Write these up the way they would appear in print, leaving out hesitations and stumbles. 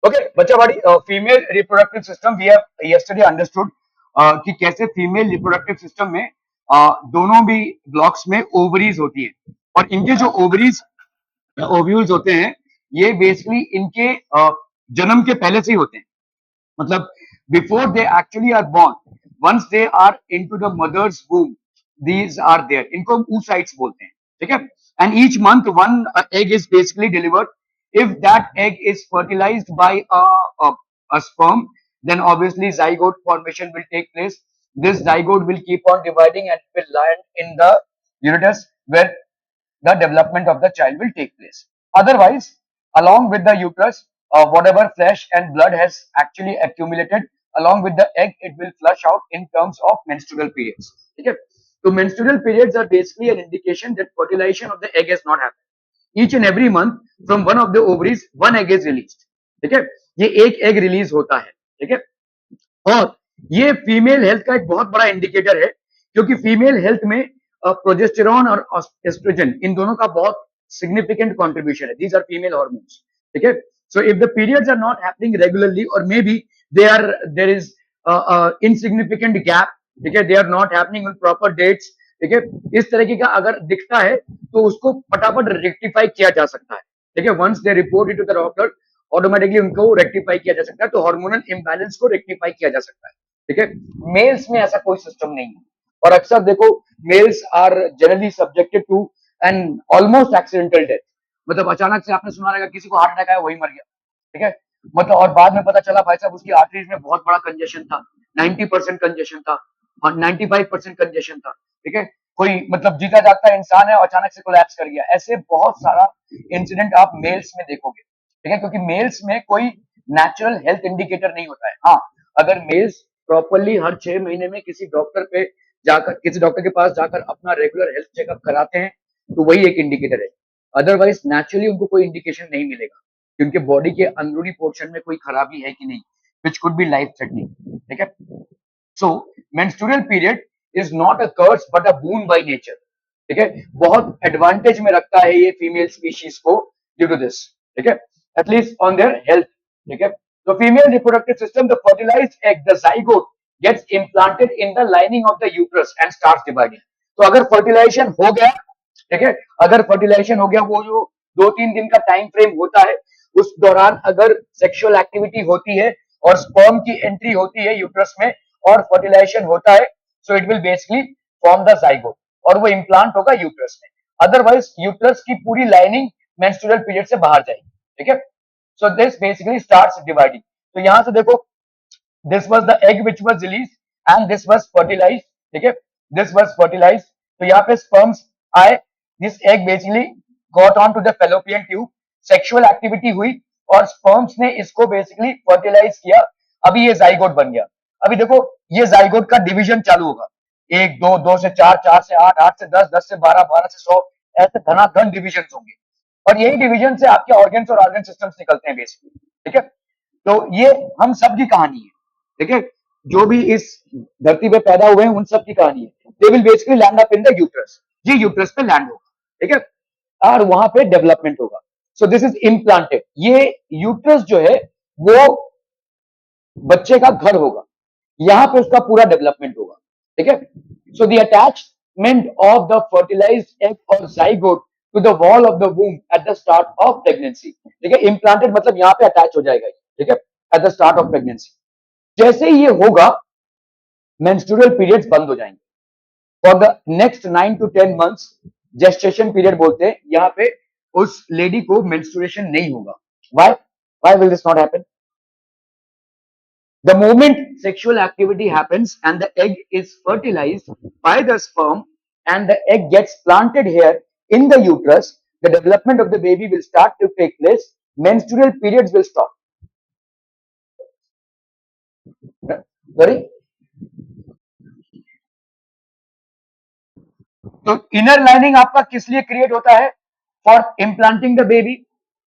Okay बच्चा बड़ी female reproductive system we have yesterday understood कि कैसे फीमेल रिप्रोडक्टिव सिस्टम में दोनों भी ब्लॉक्स में ओवरीज होती है और इनके जो ओवरीज ओव्यूल्स होते हैं ये बेसिकली इनके जन्म के पहले से ही होते हैं मतलब before they actually are born once they are into the mother's womb these are there इनको हम oocytes बोलते हैं ठीक है and each month one egg is basically delivered if that egg is fertilized by a, a sperm then obviously zygote formation will take place this zygote will keep on dividing and will land in the uterus where the development of the child will take place. Otherwise, along with the uterus, whatever flesh and blood has actually accumulated, along with the egg, it will flush out in terms of menstrual periods. Okay? So menstrual periods are basically an indication that fertilization of the egg has not happened. Each and every month, from one of the ovaries, one egg is released. ठीक है ये एक egg release होता है ठीक है और ये फीमेल हेल्थ का एक बहुत बड़ा इंडिकेटर है क्योंकि फीमेल हेल्थ में प्रोजेस्टेरॉन और एस्ट्रोजन इन दोनों का बहुत सिग्निफिकेंट कॉन्ट्रीब्यूशन है दीज आर फीमेल हार्मोन्स ठीक है so if the periods are not happening regularly और may be there is insignificant gap ठीक है they are not happening on proper dates ठीक है इस तरीके का अगर दिखता है तो उसको फटाफट रेक्टिफाई किया जा सकता है ठीक है once they report it to the doctor automatically उनको रेक्टिफाई किया जा सकता है तो हार्मोनल इम्बैलेंस को रेक्टिफाई किया जा सकता है ठीक है मेल्स में ऐसा कोई सिस्टम नहीं है और अक्सर देखो males are generally subjected to an almost accidental death मतलब अचानक से आपने सुना रहेगा किसी को हार्ट अटैक आया वही मर गया ठीक है मतलब और बाद में पता चला भाई साहब उसकी आर्टरीज में बहुत बड़ा कंजेशन था 90% कंजेशन था और 95% कंजेशन था ठीक है कोई मतलब जीता जागता इंसान है और अचानक से कोलैप्स कर गया ऐसे बहुत सारा इंसिडेंट आप मेल्स में देखोगे ठीक है क्योंकि मेल्स में कोई नेचुरल हेल्थ इंडिकेटर नहीं होता है हाँ अगर मेल्स प्रॉपरली हर 6 महीने में किसी डॉक्टर पे जाकर किसी डॉक्टर के पास जाकर अपना रेगुलर हेल्थ चेकअप कराते हैं तो वही एक इंडिकेटर है अदरवाइज नेचुरली उनको कोई इंडिकेशन नहीं मिलेगा कि उनके बॉडी के अंदरूनी पोर्शन में कोई खराबी है कि नहीं which could be life threatening ठीक है so menstrual period is not a curse but a boon by nature ठीक है बहुत एडवांटेज में रखता है ये फीमेल स्पीशीज को ड्यू टू दिस ठीक है एटलीस्ट ऑन देयर हेल्थ ठीक है तो female reproductive system the fertilised egg the zygote gets implanted in the lining of the uterus and starts dividing तो अगर फर्टिलाइजेशन हो गया ठीक है अगर फर्टिलाइजेशन हो गया वो जो 2-3 दिन का टाइम फ्रेम होता है उस दौरान अगर सेक्सुअल एक्टिविटी होती है और स्पर्म की एंट्री होती है यूट्रस में और फर्टिलाइजेशन होता है so it will basically form the zygote और वो इम्प्लांट होगा यूट्रस में अदरवाइज यूट्रस की पूरी लाइनिंग मेंस्ट्रुअल पीरियड से बाहर जाएगी ठीक है so this basically starts dividing तो यहां से देखो this was the egg which was released and this was fertilized ठीक है this was fertilized तो यहाँ पे sperms आए this egg basically got on to the fallopian tube sexual activity हुई और sperms ने इसको basically fertilize किया अभी ये zygote बन गया अभी देखो ये zygote का डिवीजन चालू होगा 1 2 2 से 4 4 से 8 8 से 10 10 से 12 12 से 100 ऐसे धनाधन डिविजन होंगे और यही डिवीजन से आपके ऑर्गन्स और ऑर्गन सिस्टम्स निकलते हैं बेसिकली ठीक है तो ये हम सब की कहानी है ठीक है जो भी इस धरती पे पैदा हुए हैं उन सब की कहानी है they will basically land up in the uterus ये यूट्रस पे लैंड होगा ठीक है और वहां पे डेवलपमेंट होगा सो दिस इज इम्प्लांटेड ये यूट्रस जो है वो बच्चे का घर होगा यहां पे उसका पूरा डेवलपमेंट होगा ठीक है so the attachment of the fertilised egg और zygote to the wall of the womb at the start of pregnancy ठीक है इम्प्लांटेड मतलब यहां पे अटैच हो जाएगा ठीक है eight the start of pregnancy जैसे ही ये होगा मेंस्ट्रुअल पीरियड्स बंद हो जाएंगे for the next 9 to 10 months gestation period बोलते हैं यहां पे उस लेडी को मेंस्ट्रुएशन नहीं होगा why will this not happen the moment sexual activity happens and the egg is fertilized by the sperm and the egg gets planted here in the uterus the development of the baby will start to take place menstrual periods will stop sorry तो inner lining आपका किस लिए create होता है for implanting the baby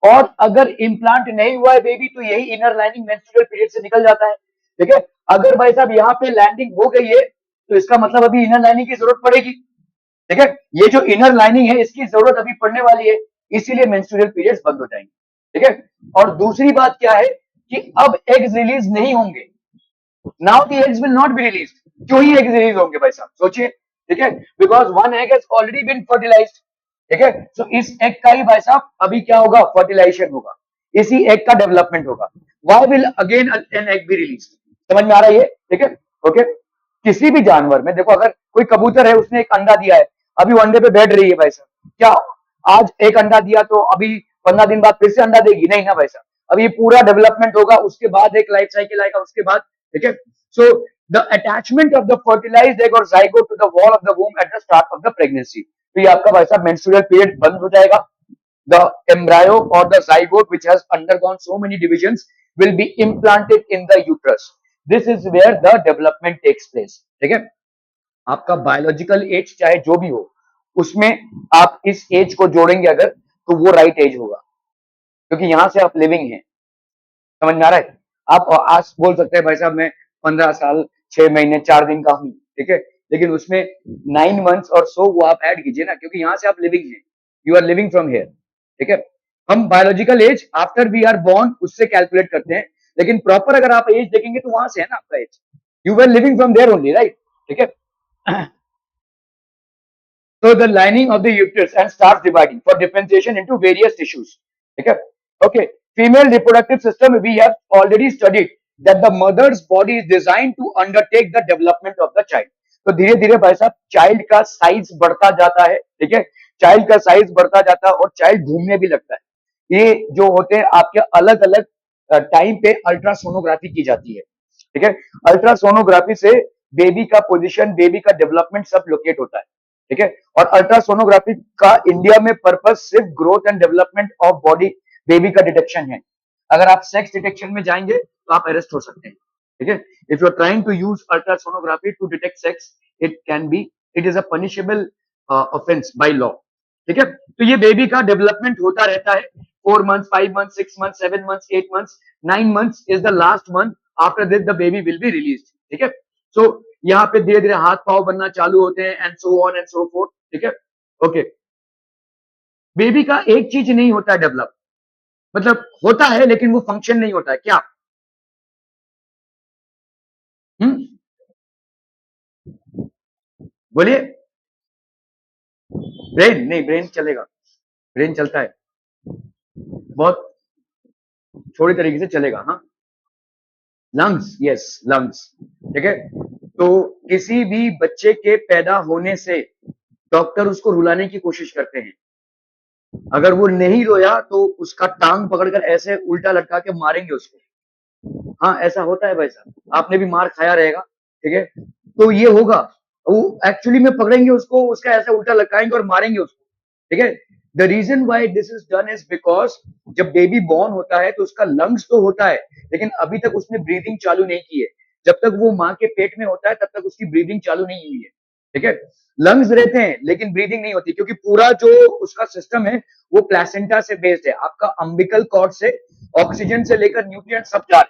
और अगर implant नहीं हुआ है बेबी तो यही इनर लाइनिंग मेंस्ट्रुअल पीरियड से निकल जाता है ठीक है अगर भाई साहब यहाँ पे लैंडिंग हो गई है तो इसका मतलब अभी इनर लाइनिंग की जरूरत पड़ेगी ठीक है ये जो इनर लाइनिंग है इसकी जरूरत अभी पड़ने वाली है इसीलिए मेंस्ट्रुअल पीरियड्स बंद हो जाएंगे ठीक है और दूसरी बात क्या है कि अब एग्स रिलीज नहीं होंगे, now the eggs will not be release. क्यों ही एग्स रिलीज होंगे भाई साहब, सोचिए, ठीक है, because one egg has already been fertilised, ठीक है। सो इस एग का ही भाई साहब अभी क्या होगा, फर्टिलाइजेशन होगा, इसी एग का डेवलपमेंट होगा। Why will again an egg be release? समझ में आ रहा है ये, ठीक है, ओके। किसी भी जानवर में देखो, अगर कोई कबूतर है, उसने एक अंडा दिया है, अभी वो अंडे पे बैठ रही है भाई साहब, क्या आज एक अंडा दिया तो अभी 15 दिन बाद फिर से अंडा देगी? नहीं ना भाई साहब, अब ये पूरा डेवलपमेंट होगा, उसके बाद एक लाइफ साइकिल आएगा, उसके बाद, ठीक है। So the attachment of the fertilised egg और zygote to the wall of the womb at the start of the pregnancy, तो ये आपका भाई साहब मेंस्ट्रुअल पीरियड बंद हो जाएगा। The embryo or the zygote which has undergone so many divisions will be implanted in the uterus. This is where the development takes place, ठीक है। आपका बायोलॉजिकल एज चाहे जो भी हो, उसमें आप इस एज को जोड़ेंगे अगर, तो वो राइट एज होगा, क्योंकि यहां से आप लिविंग हैं। समझ में आ रहा है? आप आज बोल सकते हैं भाई साहब मैं 15 साल 6 महीने 4 दिन का हूं, ठीक है, लेकिन उसमें 9 मंथ्स और सो वो आप ऐड कीजिए ना, क्योंकि यहां से आप लिविंग हैं, you are living from here, ठीक है। हम biological age after we are born उससे कैलकुलेट करते हैं, लेकिन प्रॉपर अगर आप एज देखेंगे तो वहां से है ना आपका age, you were living from there only, right, ठीक है। So the lining of the uterus and starts dividing for differentiation into various tissues. Okay. Okay. Female reproductive system, we have already studied that the mother's body is designed to undertake the development of the child. तो धीरे धीरे भाई साहब child का size बढ़ता जाता है, ठीक है, चाइल्ड का साइज बढ़ता जाता है और चाइल्ड घूमने भी लगता है। ये जो होते हैं आपके अलग अलग टाइम पे अल्ट्रासोनोग्राफी की जाती है, ठीक है। अल्ट्रासोनोग्राफी से बेबी का पोजीशन, बेबी का डेवलपमेंट सब लोकेट होता है, ठीक है। और अल्ट्रासोनोग्राफी का इंडिया में पर्पस सिर्फ growth and development of body baby का डिटेक्शन है। अगर आप सेक्स डिटेक्शन में जाएंगे तो आप अरेस्ट हो सकते हैं, ठीक है। If you are trying to use ultrasonography to detect sex, it can be, it is a punishable offence by law, ठीक है। तो ये बेबी का डेवलपमेंट होता रहता है, 4 months 5 months 6 months 7 months 8 months 9 months is the last month, after this the baby will be release, ठीक है। सो यहाँ पे धीरे धीरे हाथ पाव बनना चालू होते हैं and so on and so fourth, ठीक है, ओके। बेबी का एक चीज नहीं होता है डेवलप, मतलब होता है लेकिन वो फंक्शन नहीं होता है क्या? हम्म, बोलिए। ब्रेन नहीं, ब्रेन चलेगा, ब्रेन चलता है, बहुत थोड़ी तरीके से चलेगा, हाँ। लंग्स, यस लंग्स, ठीक है। तो किसी भी बच्चे के पैदा होने से डॉक्टर उसको रुलाने की कोशिश करते हैं, अगर वो नहीं रोया तो उसका टांग पकड़कर ऐसे उल्टा लटका के मारेंगे उसको। हाँ ऐसा होता है भाई साहब, आपने भी मार खाया रहेगा, ठीक है। तो ये होगा, वो एक्चुअली में पकड़ेंगे उसको, उसका ऐसे उल्टा लटकाएंगे और मारेंगे उसको, ठीक है। The reason why this is done is because जब बेबी बॉर्न होता है तो उसका लंग्स तो होता है, लेकिन अभी तक उसने ब्रीदिंग चालू नहीं की है। जब तक वो माँ के पेट में होता है तब तक उसकी ब्रीदिंग चालू नहीं हुई है, ठीक है। लंग्स रहते हैं लेकिन ब्रीदिंग नहीं होती, क्योंकि पूरा जो उसका सिस्टम है वो प्लेसेंटा से बेस्ड है, आपका अम्बिकल कॉर्ड से ऑक्सीजन से लेकर न्यूट्रिएंट सब जा रहे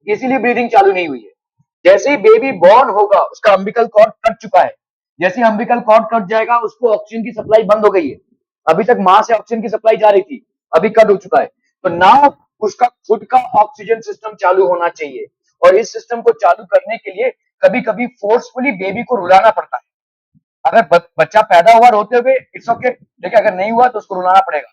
हैं, इसीलिए ब्रीदिंग चालू नहीं हुई है। जैसे ही बेबी बॉर्न होगा उसका अम्बिकल कॉर्ड कट चुका है, जैसे अम्बिकल कॉर्ड कट जाएगा उसको ऑक्सीजन की सप्लाई बंद हो गई है, अभी तक मां से ऑक्सीजन की सप्लाई जा रही थी, अभी कट हो चुका है, तो नाउ उसका खुद का ऑक्सीजन सिस्टम चालू होना चाहिए। और इस सिस्टम को चालू करने के लिए कभी कभी फोर्सफुली बेबी को रुलाना पड़ता है। अगर बच्चा पैदा हुआ रोते हुए इट्स ओके, ठीक है, अगर नहीं हुआ तो उसको रुलाना पड़ेगा,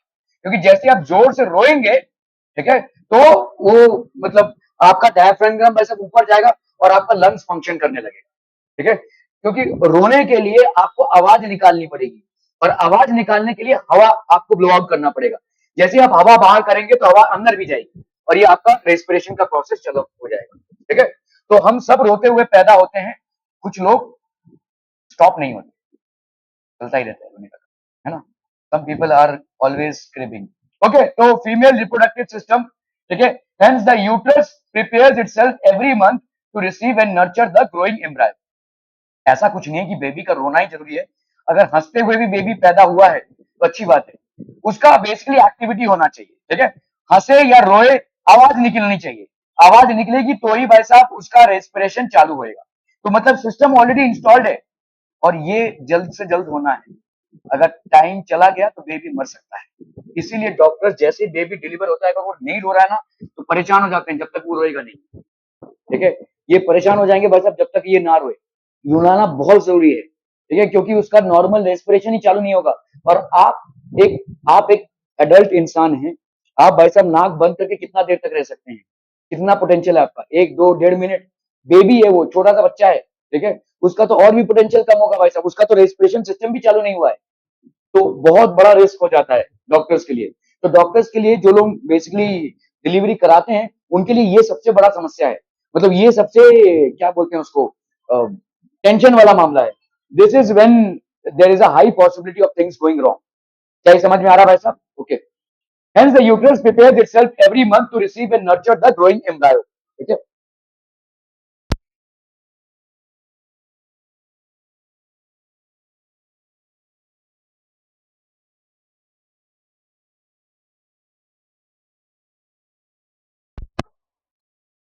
क्योंकि जैसे आप जोर से रोएंगे, ठीक है, तो वो मतलब आपका डायफ्राम ऐसा ऊपर जाएगा और आपका लंग्स फंक्शन करने लगेगा, ठीक है। क्योंकि रोने के लिए आपको आवाज निकालनी पड़ेगी, और आवाज निकालने के लिए हवा आपको ब्लो आउट करना पड़ेगा। जैसे आप हवा बाहर करेंगे तो हवा अंदर भी जाएगी और ये आपका रेस्पिरेशन का प्रोसेस चलो हो जाएगा, ठीक है। तो हम सब रोते हुए पैदा होते हैं, कुछ लोग स्टॉप नहीं होते, चलता ही रहता है रोने का, है ना। Some people are always screaming, okay. तो फीमेल रिप्रोडक्टिव सिस्टम, ठीक है, hence the uterus prepares itself every month to receive and nurture the growing embryo. ऐसा कुछ नहीं है कि बेबी का रोना ही जरूरी है, अगर हंसते हुए भी बेबी पैदा हुआ है तो अच्छी बात है, उसका बेसिकली एक्टिविटी होना चाहिए, ठीक है। हंसे या रोए आवाज निकलनी चाहिए, आवाज निकलेगी तो ही भाई साहब उसका रेस्पिरेशन चालू होएगा। तो मतलब सिस्टम ऑलरेडी इंस्टॉल्ड है और ये जल्द से जल्द होना है, अगर टाइम चला गया तो बेबी मर सकता है। इसीलिए डॉक्टर जैसे ही बेबी डिलीवर होता है, अगर वो नहीं रो रहा है ना, तो परेशान हो जाते हैं जब तक वो रोएगा नहीं। ठीक है, ये परेशान हो जाएंगे भाई साहब जब तक ये ना रोए। रुलाना बहुत जरूरी है, ठीक है, क्योंकि उसका नॉर्मल रेस्पिरेशन ही चालू नहीं होगा। और आप एक एडल्ट इंसान हैं, आप भाई साहब नाक बंद करके कितना देर तक रह सकते हैं? कितना पोटेंशियल है आपका? 1 2 1.5 मिनट। बेबी है, वो छोटा सा बच्चा है, ठीक है, उसका तो और भी पोटेंशियल कम होगा भाई साहब, उसका तो रेस्पिरेशन सिस्टम भी चालू नहीं हुआ है। तो बहुत बड़ा रिस्क हो जाता है डॉक्टर्स के लिए। तो डॉक्टर्स के लिए जो लोग बेसिकली डिलीवरी कराते हैं, उनके लिए ये सबसे बड़ा समस्या है। मतलब ये सबसे क्या बोलते हैं उसको, टेंशन वाला मामला है। This is when there is a high possibility of things going wrong. क्या ये समझ में आ रहा है भाई साहब? Okay. Hence the uterus prepares itself every month to receive and nurture the growing embryo. ठीक है?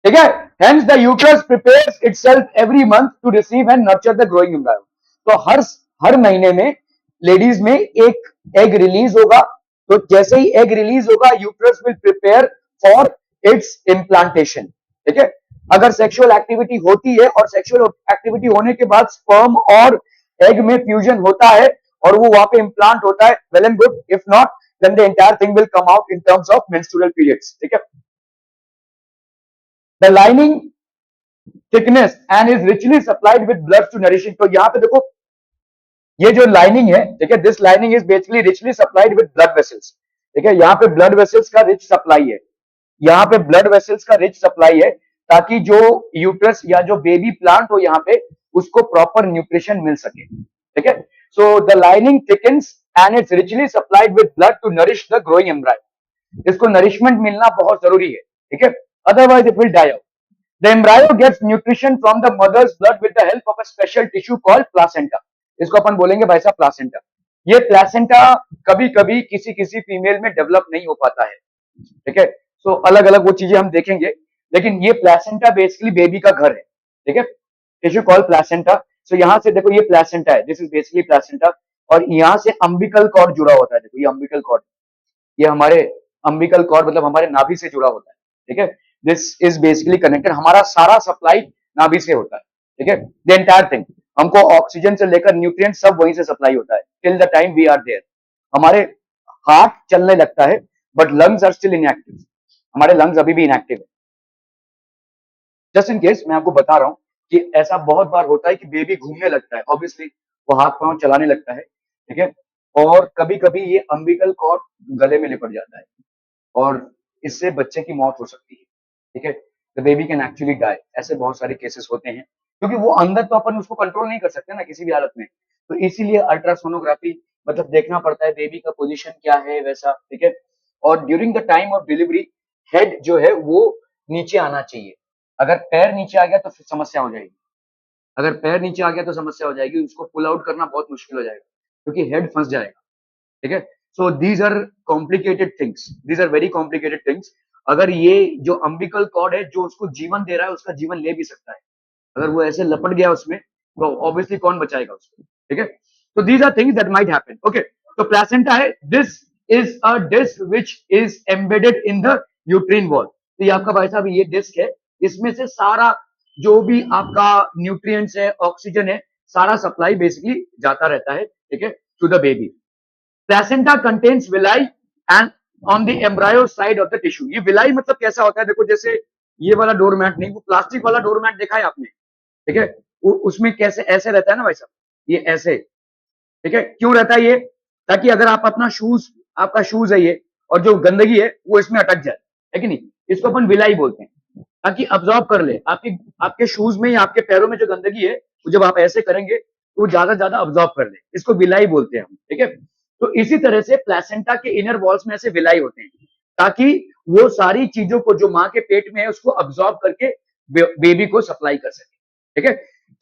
ठीक है? Hence the uterus prepares itself every month to receive and nurture the growing embryo. तो हर महीने में लेडीज में एक एग रिलीज होगा। तो जैसे ही एग रिलीज होगा, uterus will prepare for its implantation. ठीक है? अगर सेक्सुअल एक्टिविटी होती है और सेक्सुअल एक्टिविटी होने के बाद स्पर्म और एग में फ्यूजन होता है और वो वहां पे इम्प्लांट होता है, well and good. If not, then the entire thing will come out in terms of menstrual periods. ठीक है? The lining thickness and is richly supplied with blood to nourishing. तो यहां पे देखो, ये जो लाइनिंग है, ठीक है, this lining is basically richly supplied with blood vessels. ठीक है, यहाँ पे ब्लड वेसल्स का रिच सप्लाई है। यहाँ पे ब्लड वेसल्स का रिच सप्लाई है, ताकि जो यूट्रस या जो बेबी प्लांट हो यहाँ पे, उसको प्रॉपर न्यूट्रिशन मिल सके। ठीक है, so the lining thickens and it's richly supplied with blood to nourish the growing embryo. इसको नरिशमेंट मिलना बहुत जरूरी है। ठीक है, otherwise it will die out. The embryo gets nutrition from the mother's blood with the help of a special tissue called placenta. इसको अपन बोलेंगे भाई साहब प्लासेंटा। ये प्लासेंटा कभी कभी किसी किसी फीमेल में डेवलप नहीं हो पाता है। ठीक है, सो अलग अलग वो चीजें हम देखेंगे, लेकिन ये प्लासेंटा बेसिकली बेबी का घर है। ठीक है, टिश्यू कॉल्ड प्लासेंटा। सो यहां से देखो, ये प्लासेंटा है, दिस इज बेसिकली प्लासेंटा। और यहां से अम्बिकल कॉर्ड जुड़ा होता है। देखो ये अम्बिकल कॉर्ड, ये हमारे अम्बिकल कॉर्ड मतलब हमारे नाभि से जुड़ा होता है। ठीक है, दिस इज बेसिकली कनेक्टेड, हमारा सारा सप्लाई नाभि से होता है। ठीक है, द एंटायर थिंग, हमको ऑक्सीजन से लेकर न्यूट्रिएंट सब वहीं से सप्लाई होता है till the time we are there. हमारे हार्ट चलने लगता है, but lungs are still inactive. हमारे लंग्स अभी भी इनएक्टिव है। जस्ट इन केस मैं आपको बता रहा हूं कि ऐसा बहुत बार होता है कि बेबी घूमने लगता है, ऑब्वियसली वो हाथ पांव चलाने लगता है। ठीक है, और कभी कभी ये अम्बिकल कॉर्ड गले में लिपट जाता है और इससे बच्चे की मौत हो सकती है। ठीक है, the baby can actually die. ऐसे बहुत सारे केसेस होते हैं, क्योंकि वो अंदर तो अपन उसको कंट्रोल नहीं कर सकते ना किसी भी हालत में। तो इसीलिए अल्ट्रासोनोग्राफी मतलब देखना पड़ता है बेबी का पोजीशन क्या है वैसा। ठीक है, और during the time of delivery head जो है वो नीचे आना चाहिए। अगर पैर नीचे आ गया तो फिर समस्या हो जाएगी। अगर पैर नीचे आ गया तो समस्या हो जाएगी, उसको पुल आउट करना बहुत मुश्किल हो जाएगा, क्योंकि हेड फंस जाएगा। ठीक है, so these are complicated things, these are very complicated things. अगर ये जो अम्बिकल कॉर्ड है जो उसको जीवन दे रहा है, उसका जीवन ले भी सकता है। अगर वो ऐसे लपट गया उसमें, तो ऑब्वियसली कौन बचाएगा उसको? ठीक है, तो these are things that might happen. Okay, तो प्लेसेंटा है, this is a disc which is embedded in the uterine wall. तो ये आपका भाई साहब ये डिस्क है, इसमें से सारा जो भी आपका न्यूट्रिएंट्स है, ऑक्सीजन है, सारा सप्लाई बेसिकली जाता रहता है। ठीक है, to the baby. Placenta contains villi and on the embryo side of the tissue. ये विलाई मतलब कैसा होता है? देखो जैसे ये वाला डोरमैट नहीं, वो प्लास्टिक वाला डोरमैट देखा है आपने? ठीक है, उसमें कैसे ऐसे रहता है ना भाई साहब, ये ऐसे। ठीक है, क्यों रहता है ये? ताकि अगर आप अपना शूज, आपका शूज है ये, और जो गंदगी है वो इसमें अटक जाए, है कि नहीं? इसको अपन विलाई बोलते हैं, ताकि अब्जॉर्ब कर ले। आपकी आपके शूज में या आपके पैरों में जो गंदगी है, वो जब आप ऐसे करेंगे तो वो ज्यादा ज्यादा अब्जॉर्ब कर ले, इसको विलाई बोलते हैं हम। ठीक है, तो इसी तरह से प्लेसेंटा के इनर वॉल्स में ऐसे विलाई होते हैं, ताकि वो सारी चीजों को जो माँ के पेट में है उसको अब्जॉर्ब करके बेबी को सप्लाई कर सके। ठीक है,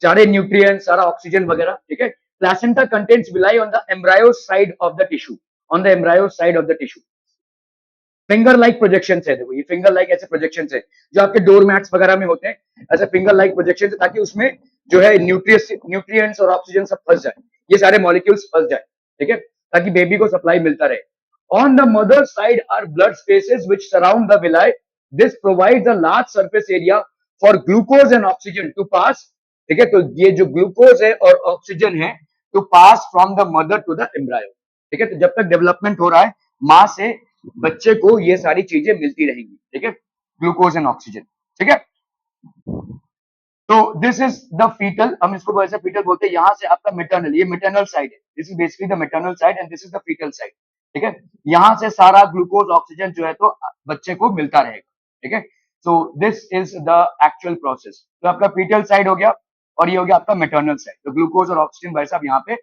सारे न्यूट्रिएंट्स, सारा ऑक्सीजन वगैरह। ठीक है, placenta contains villi on the embryo side of the tissue, on the embryo side of the tissue. Finger like projection है, देखो ये फिंगर लाइक ऐसे प्रोजेक्शन है जो आपके डोर मैट्स वगैरह में होते हैं, ऐसे फिंगर लाइक प्रोजेक्शन है, ताकि उसमें जो है न्यूट्रिएंट्स और ऑक्सीजन सब फंस जाए, ये सारे मॉलिक्यूल्स फंस जाए। ठीक है, ताकि बेबी को सप्लाई मिलता रहे. On the mother side are blood spaces which surround the villi. This provides a large surface area for glucose and oxygen to pass. ठीक है, तो ये जो ग्लूकोज है और ऑक्सीजन है to pass from the mother to the embryo. ठीक है, तो जब तक डेवलपमेंट हो रहा है माँ से बच्चे को ये सारी चीजें मिलती रहेंगी. ठीक है, ग्लूकोज एंड ऑक्सीजन. ठीक है, तो दिस इज द फीटल, हम इसको वैसे फीटल बोलते हैं. यहाँ से आपका मेटर्नल, ये मेटर्नल साइड है. This is basically the maternal side and this is the foetal side. ठीक है, यहाँ से सारा ग्लूकोज ऑक्सीजन जो है तो बच्चे को मिलता रहेगा. ठीक है, so this is the actual process. तो आपका फीटल साइड हो गया और ये हो गया आपका मेटर्नल साइड. तो ग्लूकोज और ऑक्सीजन भाई साहब यहाँ पे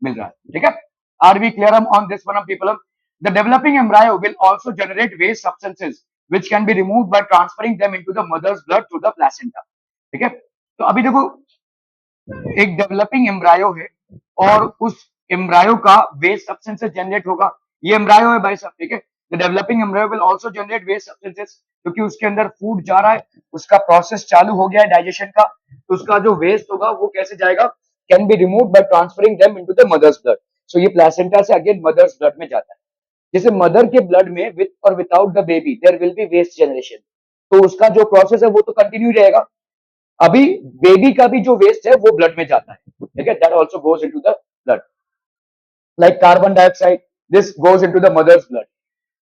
मिल रहा है. ठीक है, are we clear on this one people? The developing embryo will also generate waste substances which can be removed by transferring them into the mother's blood through the placenta. ठीक है, तो अभी देखो एक डेवलपिंग एम्ब्रायो है और उस embryo का वेस्ट सब्सटेंसेस जनरेट होगा. ये एम्ब्रायो है भाई साहब. ठीक है, the developing embryo will also generate waste substances, क्योंकि उसके अंदर फूड जा रहा है, उसका प्रोसेस चालू हो गया है डाइजेशन का. तो उसका जो वेस्ट होगा वो कैसे जाएगा? Can be removed by transferring them into the mother's blood. So ये प्लेसेंटा से अगेन मदर्स ब्लड में जाता है. जैसे मदर के ब्लड में विथ और without the baby there will be waste generation, तो उसका जो प्रोसेस है वो तो कंटिन्यू रहेगा. अभी बेबी का भी जो वेस्ट है वो ब्लड में जाता है. ठीक है, that also goes into the blood like carbon dioxide. This goes into the mother's blood.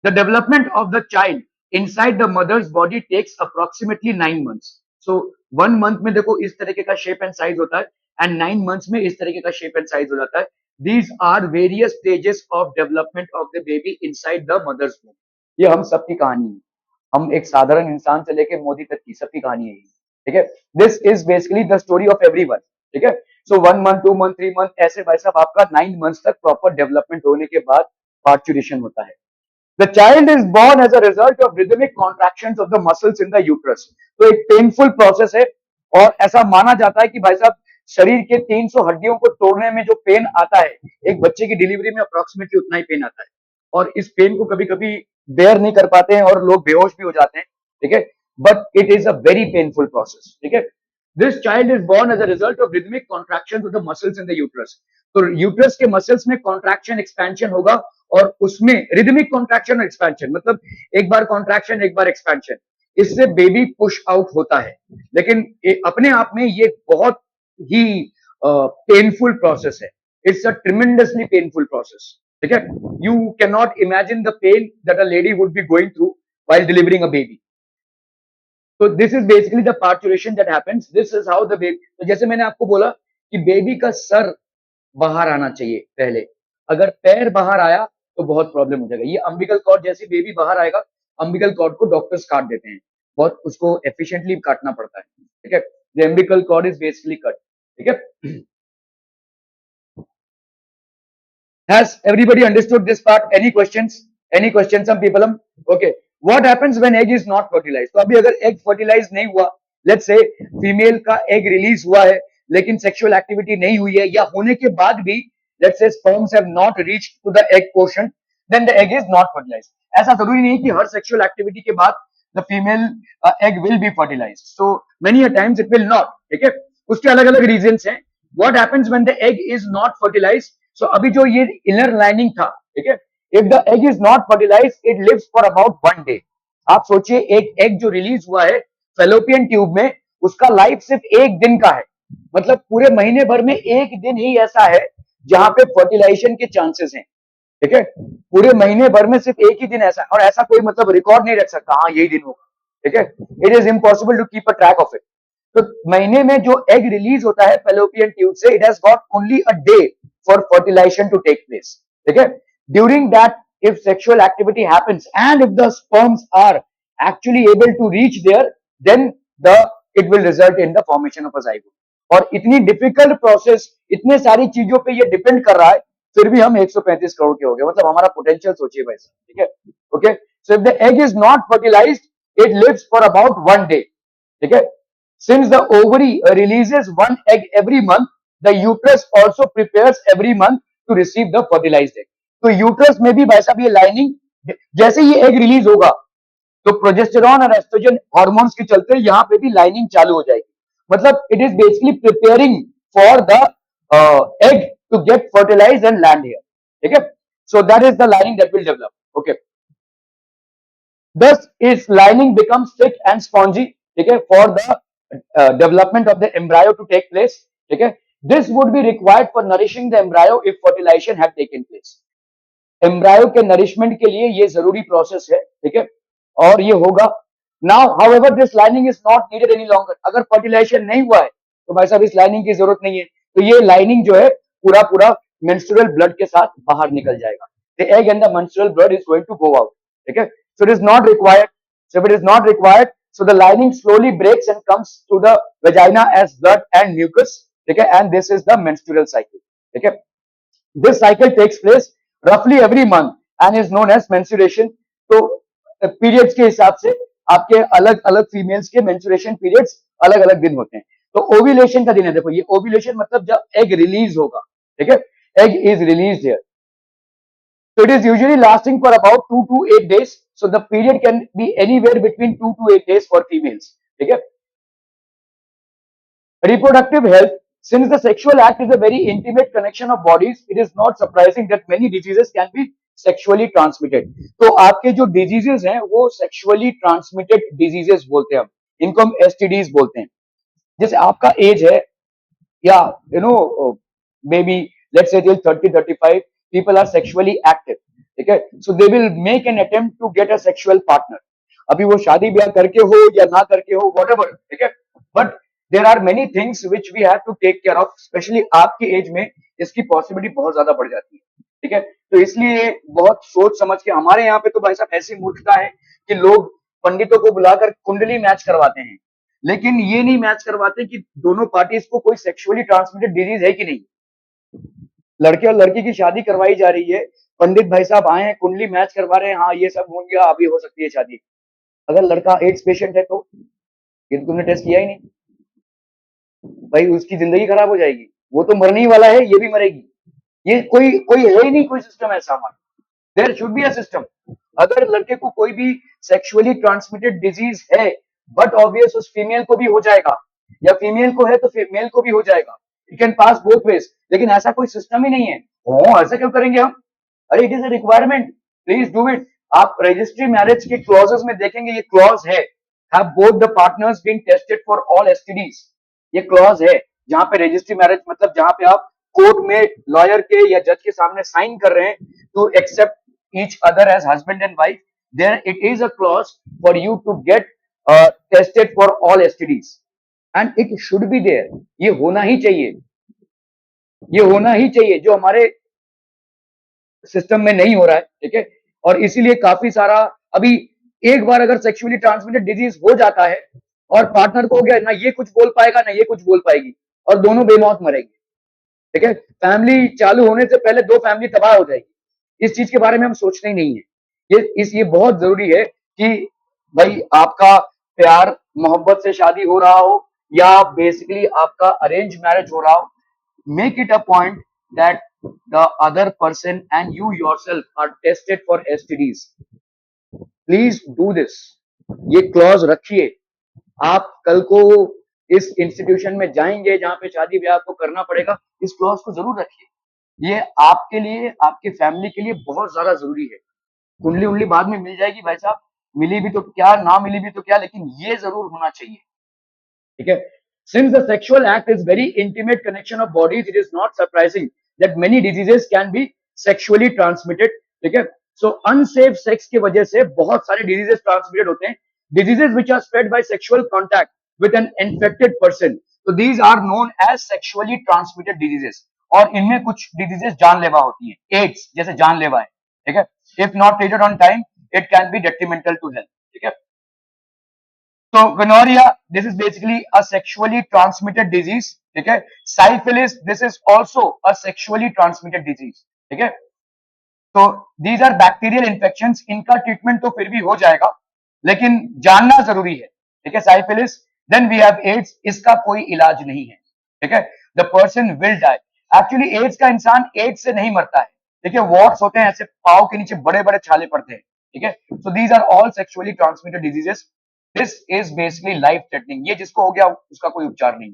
The development of the child inside the mother's body takes approximately 9 months. So 1 month में देखो इस तरीके का शेप एंड साइज होता है and 9 months में इस तरीके का शेप एंड साइज हो जाता है. These are various stages of development of the baby inside the mother's womb. ये हम सबकी कहानी है. हम एक साधारण इंसान से लेकर मोदी तक की सबकी कहानी है. ठीक है, this is basically the story of everyone. ठीक है, सो 1 month 2 month 3 month ऐसे भाई साहब आपका 9 months तक प्रॉपर डेवलपमेंट होने के बाद पार्चुरेशन होता है. The child is born as a result of rhythmic contractions of the muscles in the uterus. तो एक पेनफुल प्रोसेस है और ऐसा माना जाता है कि भाई साहब शरीर के 300 हड्डियों को तोड़ने में जो पेन आता है एक बच्चे की डिलीवरी में अप्रोक्सीमेटली उतना ही पेन आता है. और इस पेन को कभी कभी बेयर नहीं कर पाते हैं और लोग बेहोश भी हो जाते हैं. ठीक है, but it is a very painful process. ठीक है, this child is born as a result of rhythmic contraction of the muscles in the uterus. तो यूट्रस के मसल्स में कॉन्ट्रैक्शन एक्सपेंशन होगा और उसमें रिदमिक कॉन्ट्रैक्शन और एक्सपेंशन मतलब एक बार कॉन्ट्रैक्शन एक बार एक्सपेंशन, इससे बेबी पुश आउट होता है. लेकिन अपने आप में ये बहुत ही पेनफुल प्रोसेस है. It's a tremendously painful process. ठीक है, you can not imagine the pain that a lady would be going through while delivering a baby. तो this is basically the parturition that happens. This is how the baby. तो जैसे मैंने आपको बोला कि baby का सर बाहर आना चाहिए पहले, अगर पैर बाहर आया तो बहुत प्रॉब्लम हो जाएगा. ये अम्बिकल कॉर्ड जैसे बेबी बाहर आएगा, अम्बिकल कॉर्ड को डॉक्टर्स काट देते हैं, बहुत उसको एफिशिएंटली काटना पड़ता है. ठीक है, the umbilical cord is basically cut. ठीक है, has everybody understood this part? Any questions? Any questions some people? Okay, what happens when egg is not fertilized? तो अभी अगर egg fertilized नहीं हुआ, let's say female का egg release हुआ है लेकिन sexual activity नहीं हुई है या होने के बाद भी let's say sperms have not reached to the egg portion, then the egg is not fertilized. ऐसा जरूरी नहीं कि हर sexual activity के बाद the female egg will be fertilized. So many a times it will not. ठीक है, उसके अलग अलग reasons हैं. What happens when the egg is not fertilized? So अभी जो ये इनर लाइनिंग था, ठीक है, if the egg is not fertilized it lives for about 1 day. आप सोचिए एक एग जो रिलीज हुआ है फेलोपियन ट्यूब में, उसका लाइफ सिर्फ 1 दिन का है. मतलब पूरे महीने भर में 1 दिन ही ऐसा है जहां पे फर्टिलाइजेशन के चांसेस हैं. ठीक है, पूरे महीने भर में सिर्फ 1 ही दिन ऐसा है और ऐसा कोई मतलब रिकॉर्ड नहीं रख सकता हाँ यही दिन होगा. ठीक है, it is impossible to keep a track of it. तो महीने में जो एग रिलीज होता है फेलोपियन ट्यूब से, it has got only a day for fertilization to take place. Okay, during that if sexual activity happens and if the sperms are actually able to reach there, then it will result in the formation of a zygote. और इतनी difficult process, इतने सारी चीजों पे ये depend कर रहा है, फिर भी हम 135 करोड़ के हो गए. मतलब हमारा पोटेंशियल सोचिए भाई साहब. ठीक है, okay, so if the egg is not fertilized it lives for about 1 day. ठीक है, since the ovary releases 1 egg every month, the uterus also prepares every month to receive the fertilized egg. तो uterus में भी भाई साहब ये lining, जैसे ये एग रिलीज होगा तो प्रोजेस्टेरॉन और एस्ट्रोजन हार्मोन्स के चलते यहाँ पे भी लाइनिंग चालू हो जाएगी. मतलब it is basically preparing for the egg to get fertilize and land here. ठीक है. So that is the lining that will develop. Okay. Thus, its lining becomes thick and spongy. Okay, for the development of the embryo to take place. Okay, this would be required for nourishing the embryo if fertilization have taken place. Embryo के nourishment के लिए ये जरूरी process है, ठीक है, और ये होगा. Now however this lining is not needed any longer. अगर फर्टिलाइजेशन नहीं हुआ है तो भाई साहब इस लाइनिंग की जरूरत नहीं है. तो ये लाइनिंग जो है पूरा पूरा मेंस्ट्रुअल ब्लड के साथ बाहर निकल जाएगा. The egg and the menstrual blood is going to go out. ठीक है, so it is not required. So if it is not required, so the lining slowly breaks and comes to the vagina as blood and mucus. Okay, and this is the menstrual cycle. Okay, this cycle takes place roughly every month and is known as menstruation. तो periods के हिसाब से आपके अलग अलग females के menstruation periods अलग अलग दिन होते हैं. तो ओव्यूलेशन का दिन है. देखो ये ओव्यूलेशन मतलब जब एग रिलीज होगा. ठीक है, egg is released here. So it is usually lasting for about 2 to 8 days. So the period can be anywhere between 2 to 8 days for females. Okay. Reproductive health. Since the sexual act is a very intimate connection of bodies, it is not surprising that many diseases can be sexually transmitted. तो आपके जो diseases हैं वो sexually transmitted diseases बोलते हैं हम. इनको हम STDs बोलते हैं. जैसे आपका एज है या maybe let's say till 30-35 people are sexually active. ठीक है, so they will make an attempt to get a sexual partner. अभी वो शादी ब्याह करके हो या ना करके हो, whatever. ठीक है, but there are many things which we have to take care of, especially आपके एज में इसकी पॉसिबिलिटी बहुत ज्यादा बढ़ जाती है. ठीक है, तो इसलिए बहुत सोच समझ के. हमारे यहाँ पे तो भाई साहब ऐसी मूर्खता है कि लोग पंडितों को बुलाकर कुंडली मैच करवाते हैं, लेकिन ये नहीं मैच करवाते कि दोनों पार्टीज को कोई सेक्सुअली ट्रांसमिटेड डिजीज है कि नहीं. लड़के और लड़की की शादी करवाई जा रही है, पंडित भाई साहब आए हैं, कुंडली मैच करवा रहे हैं, हाँ ये सब हो गया, अभी हो सकती है शादी. अगर लड़का एड्स पेशेंट है तो ये तुमने टेस्ट किया ही नहीं, भाई उसकी जिंदगी खराब हो जाएगी. वो तो मरने ही वाला है, ये भी मरेगी. ये कोई कोई है ही नहीं कोई सिस्टम ऐसा हमारा. There should be a system. अगर लड़के को कोई भी सेक्सुअली ट्रांसमिटेड डिजीज है, बट ऑब्वियस उस फीमेल को भी हो जाएगा, या फीमेल को है तो फीमेल को भी हो जाएगा. It can pass both ways. लेकिन ऐसा कोई सिस्टम ही नहीं है. ऐसा क्यों करेंगे हम? अरे it is a requirement, please do it. आप रजिस्ट्री मैरिज के क्लॉजेस में देखेंगे, ये क्लॉज है, have both the partners being tested for all STDs. ये क्लॉज है जहां पे रजिस्ट्री मैरिज मतलब जहां पे आप कोर्ट में लॉयर के या जज के सामने साइन कर रहे हैं to accept each other as husband and wife. There it is a clause for you to get tested for all STDs and it should be there. ये होना ही चाहिए, ये होना ही चाहिए, जो हमारे सिस्टम में नहीं हो रहा है. ठीक है, और इसीलिए काफी सारा अभी एक बार अगर सेक्सुअली ट्रांसमिटेड डिजीज हो जाता है और पार्टनर को हो गया ना, ये कुछ बोल पाएगा ना ये कुछ बोल पाएगी, और दोनों बेमौत मरेंगे. ठीक है, फैमिली चालू होने से पहले दो फैमिली तबाह हो जाएगी. इस चीज के बारे में हम सोचते ही नहीं है. ये बहुत जरूरी है कि भाई आपका प्यार मोहब्बत से शादी हो रहा हो या बेसिकली आपका अरेंज मैरिज हो रहा हो, make it a point that the other person and you yourself are tested for STDs. Please do this. ये क्लॉज रखिए. आप कल को इस इंस्टीट्यूशन में जाएंगे जहां पे शादी ब्याह आपको करना पड़ेगा, इस क्लॉज को जरूर रखिए. ये आपके लिए, आपके फैमिली के लिए बहुत ज्यादा जरूरी है. कुंडली उंडली बाद में मिल जाएगी भाई साहब, मिली भी तो क्या, ना मिली भी तो क्या, लेकिन ये जरूर होना चाहिए. ठीक है, since the sexual act is very intimate connection of bodies, it is not surprising that many diseases can be sexually transmitted. ठीक है, so unsafe sex की वजह से बहुत सारे diseases transmitted होते हैं. Diseases which are spread by sexual contact with an infected person, so these are known as sexually transmitted diseases. और इनमें कुछ diseases जानलेवा होती हैं. AIDS जैसे जानलेवा है. ठीक है, if not treated on time, it can be detrimental to health. ठीक है, so gonorrhea, this is basically a sexually transmitted disease. ठीक है, syphilis, this is also a sexually transmitted disease. ठीक है, तो these are bacterial infections. इनका treatment तो फिर भी हो जाएगा, लेकिन जानना जरूरी है. ठीक है, syphilis, then we have AIDS, इसका कोई इलाज नहीं है. ठीक है, the person will die. Actually AIDS का इंसान AIDS से नहीं मरता है. ठीक है, वॉट्स होते हैं, ऐसे पाव के नीचे बड़े बड़े छाले पड़ते हैं. ठीक है, so these are all sexually transmitted diseases. This is basically life threatening. ये जिसको हो गया उसका कोई उपचार नहीं.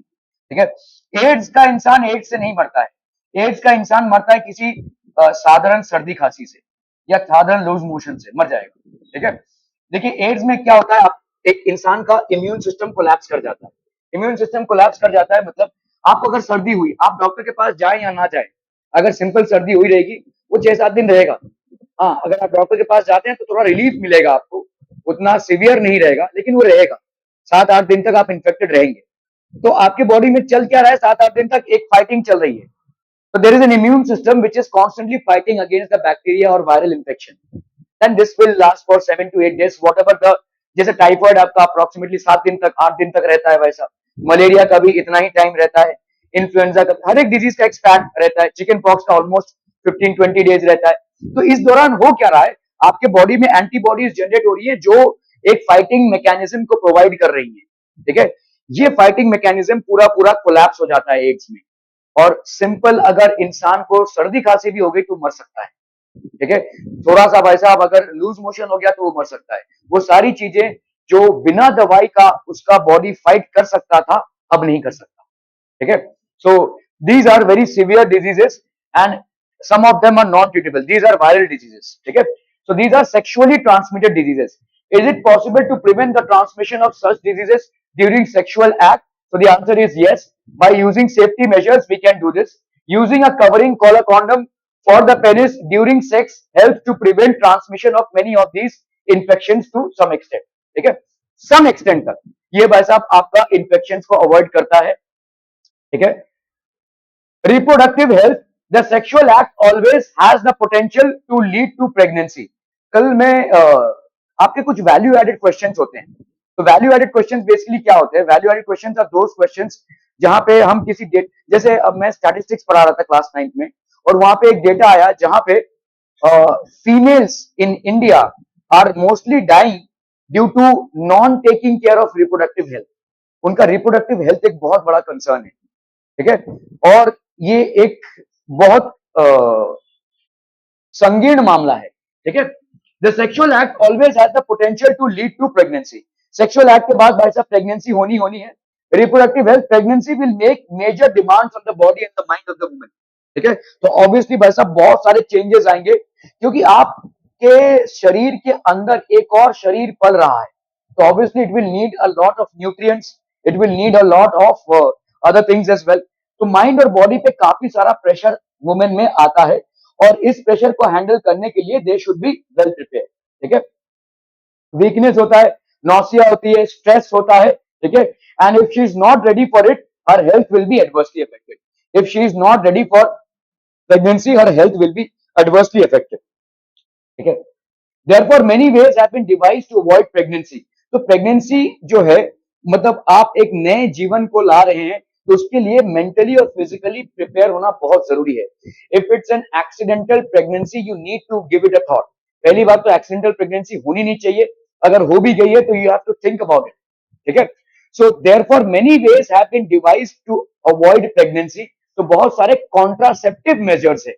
ठीक है, एड्स का इंसान एड्स से नहीं मरता है. एड्स का इंसान मरता है किसी साधारण सर्दी खांसी से या साधारण लूज मोशन से मर जाएगा। ठीक है, देखिए एड्स में क्या होता है, आप एक इंसान का इम्यून सिस्टम कोलैप्स कर जाता है। इम्यून सिस्टम कोलैप्स कर जाता है मतलब आपको अगर सर्दी हुई, आप डॉक्टर के पास जाए या ना जाए, अगर सिंपल सर्दी हुई रहेगी वो 6-7 दिन रहेगा। हाँ, अगर आप डॉक्टर के पास जाते हैं तो थोड़ा रिलीफ मिलेगा आपको, उतना सीवियर नहीं रहेगा लेकिन वो रहेगा। 7-8 दिन तक आप इन्फेक्टेड रहेंगे। तो आपके बॉडी में चल क्या रहा है, 7-8 दिन तक एक फाइटिंग चल रही है। So there is an immune system which is constantly fighting against the bacteria or viral infection. And this will last for 7 to 8 days, whatever the, जैसे टाइफॉइड आपका अप्रोक्सीमेटली 7 दिन तक 8 दिन तक रहता है, वैसा मलेरिया का भी इतना ही टाइम रहता है, इन्फ्लुएंजा का, हर एक डिजीज का एक स्पैन रहता है, चिकन पॉक्स का ऑलमोस्ट 15-20 डेज रहता है। तो इस दौरान हो क्या रहा है, आपके बॉडी में एंटीबॉडीज जनरेट हो रही है जो एक फाइटिंग मैकेनिज्म को प्रोवाइड कर रही है। ठीक है, ये फाइटिंग मैकेनिज्म पूरा पूरा कोलैप्स हो जाता है एड्स में। और सिंपल अगर इंसान को सर्दी खांसी भी हो गई तो मर सकता है। ठीक है, थोड़ा सा भाई साहब अगर लूज मोशन हो गया तो वो मर सकता है। वो सारी चीजें जो बिना दवाई का उसका बॉडी फाइट कर सकता था, अब नहीं कर सकता। ठीक है, so these are very severe diseases and some of them are non-treatable. These are viral diseases. ठीक है, so these are sexually transmitted diseases. Is it possible to prevent the transmission of such diseases during sexual act? So the answer is yes. By using safety measures, we can do this. Using a covering called a condom for the penis during sex helps to prevent transmission of many of these infections to some extent. ठीक है, some extent तक ये भाई साहब आपका infections को avoid करता है। ठीक है, reproductive health, the sexual act always has the potential to lead to pregnancy. कल में आपके कुछ वैल्यू एडेड क्वेश्चंस होते हैं। तो वैल्यू एडेड क्वेश्चंस बेसिकली क्या होते हैं, value added questions are those questions जहां पे हम किसी डेट, जैसे अब मैं स्टैटिस्टिक्स पढ़ा रहा था क्लास 9 में, और वहां पे एक डेटा आया जहां पे females in India are mostly dying due to non taking care of reproductive health. उनका रिप्रोडक्टिव हेल्थ एक बहुत बड़ा कंसर्न है। ठीक है, और ये एक बहुत संगीन मामला है। ठीक है, the sexual act always has the potential to lead to pregnancy. Sexual act के बाद भाई साहब प्रेगनेंसी होनी है। Reproductive health, pregnancy will make major demands on the body and the mind of the woman. ठीक है, तो ऑब्वियसली भाई साहब बहुत सारे चेंजेस आएंगे क्योंकि आपके शरीर के अंदर एक और शरीर पल रहा है। तो obviously it will need a lot of nutrients, it will need a lot of other things as well. तो माइंड और बॉडी पे काफी सारा प्रेशर वुमेन में आता है और इस प्रेशर को हैंडल करने के लिए they should be well prepare. ठीक है, वीकनेस होता है, नॉसिया होती है, स्ट्रेस होता है। ठीक है, and if she is not ready for it, her health will be adversely affected. If she is not ready for pregnancy, her health will be adversely affected. ठीक है, therefore many ways have been devised to avoid pregnancy। तो pregnancy जो है मतलब आप एक नए जीवन को ला रहे हैं तो उसके लिए मेंटली और फिजिकली प्रिपेयर होना बहुत जरूरी है। If it's an accidental pregnancy you need to give it a thought. पहली बात तो एक्सीडेंटल प्रेगनेंसी होनी नहीं चाहिए, अगर हो भी गई है तो you have to think about it. ठीक है, so therefore many ways have been devised to avoid pregnancy. तो बहुत सारे कॉन्ट्रासेप्टिव मेजर्स है।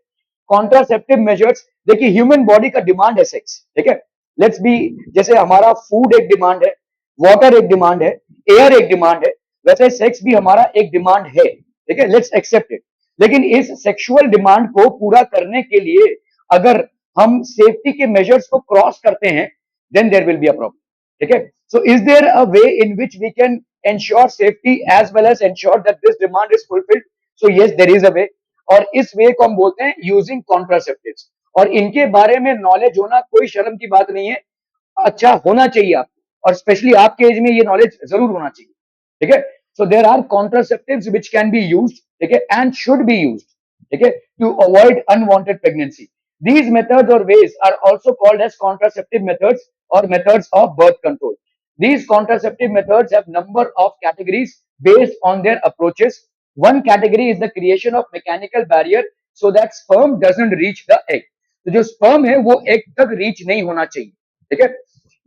कॉन्ट्रासेप्टिव मेजर्स, देखिए ह्यूमन बॉडी का डिमांड है सेक्स। ठीक है, लेट्स बी, जैसे हमारा फूड एक डिमांड है, वाटर एक डिमांड है, एयर एक डिमांड है, वैसे सेक्स भी हमारा एक डिमांड है। ठीक है, लेट्स एक्सेप्ट इट। लेकिन इस सेक्सुअल डिमांड को पूरा करने के लिए अगर हम सेफ्टी के मेजर्स को क्रॉस करते हैं then there will be a problem. ठीक है, so is there a way in which we can ensure safety as well as ensure that this demand is fulfilled? So yes, there is a way, और इस वे को हम बोलते हैं using contraceptives. और इनके बारे में नॉलेज होना कोई शर्म की बात नहीं है, अच्छा होना चाहिए आपको, और स्पेशली आपके एज में ये नॉलेज जरूर होना चाहिए। ठीक है, so there are contraceptives which can be used, ठीक है, एंड शुड बी यूज्ड, ठीक है, to avoid unwanted pregnancy. These methods or ways are also called as contraceptive methods or methods of birth control. These contraceptive methods have number of categories based on their approaches. One category is the creation of mechanical barrier so that sperm doesn't reach the egg. तो जो sperm है वो egg तक reach नहीं होना चाहिए। ठीक है,